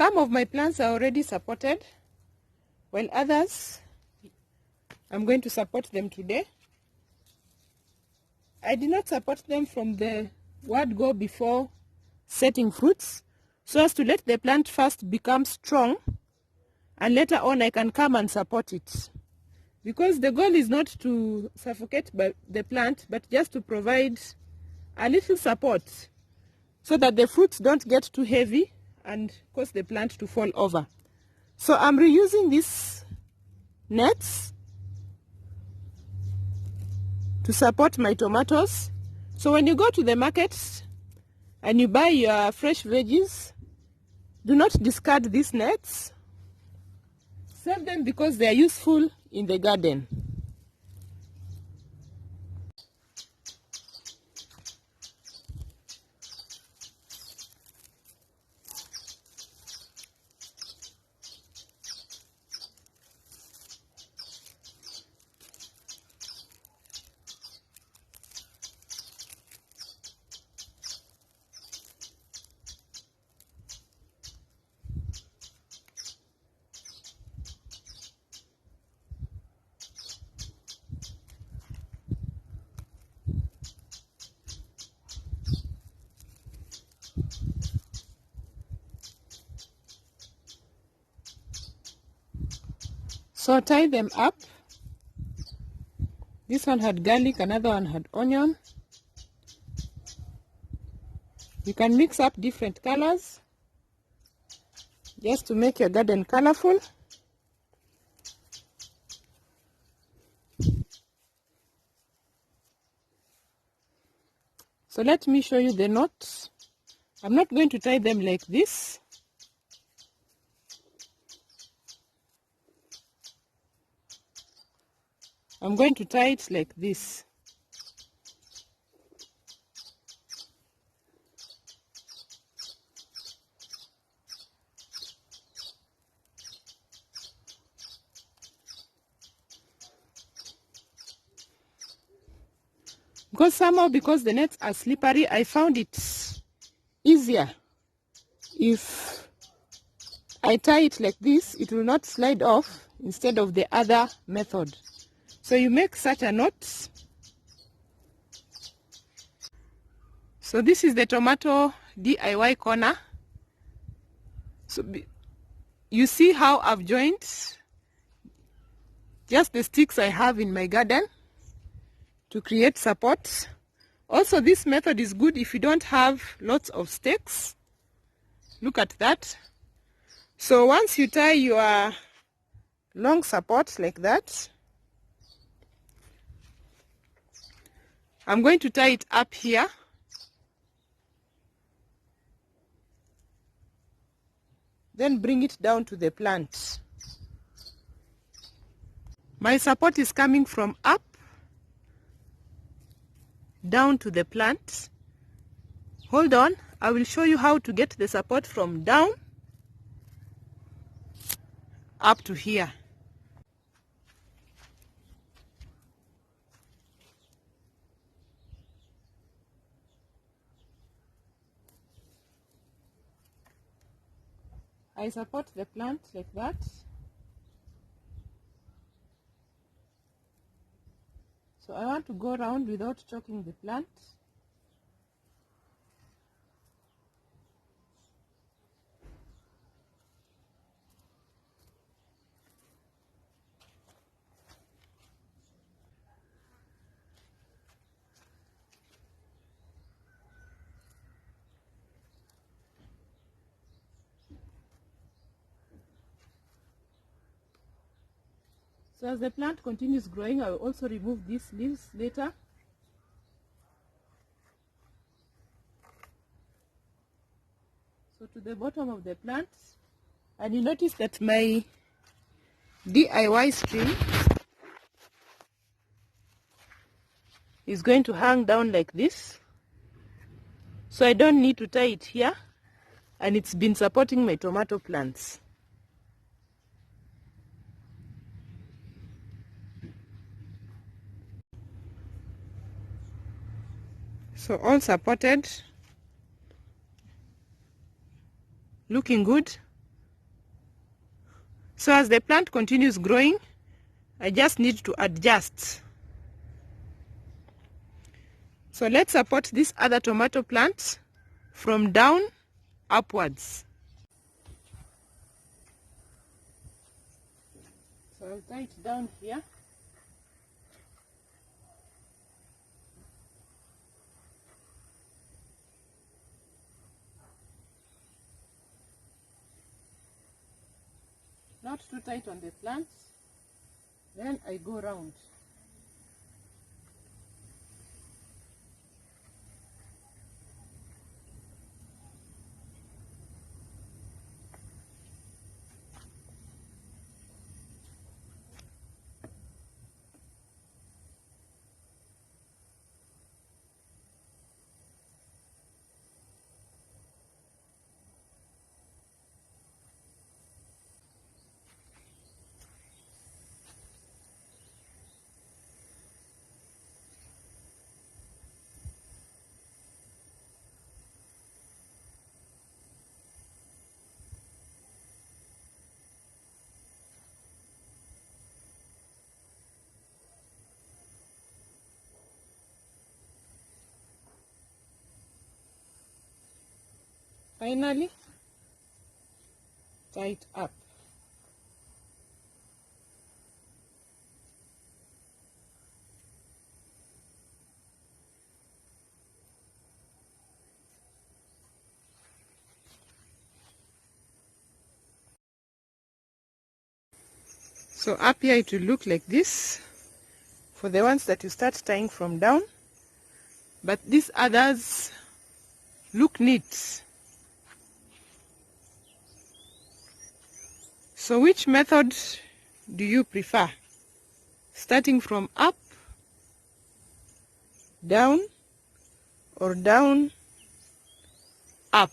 Some of my plants are already supported, while others, I'm going to support them today. I did not support them from the word go before setting fruits, so as to let the plant first become strong, and later on I can come and support it. Because the goal is not to suffocate the plant, but just to provide a little support so that the fruits don't get too heavy and cause the plant to fall over. So I'm reusing these nets to support my tomatoes. So when you go to the market and you buy your fresh veggies, do not discard these nets. Save them because they are useful in the garden. So tie them up. This one had garlic, another one had onion. You can mix up different colors just to make your garden colorful. So let me show you the knots. I'm not going to tie them like this. I'm going to tie it like this. Because the nets are slippery, I found it easier if I tie it like this. It will not slide off instead of the other method. So you make such a knot. So this is the tomato DIY corner. So you see how I've joined just the sticks I have in my garden to create support. Also, this method is good if you don't have lots of stakes. Look at that. So once you tie your long support like that, I'm going to tie it up here. Then bring it down to the plant. My support is coming from up down to the plant. Hold on, I will show you how to get the support from down up to here. I support the plant like that. So I want to go around without choking the plant. So as the plant continues growing, I will also remove these leaves later. So to the bottom of the plant, and you notice that my DIY string is going to hang down like this. So I don't need to tie it here, and it's been supporting my tomato plants. So all supported, looking good. So as the plant continues growing, I just need to adjust. So let's support this other tomato plant from down upwards. So I'll tie it down here. Not too tight on the plant. Then I go round. Finally, tie it up. So up here it will look like this for the ones that you start tying from down, but these others look neat. So which method do you prefer? Starting from up, down, or down, up?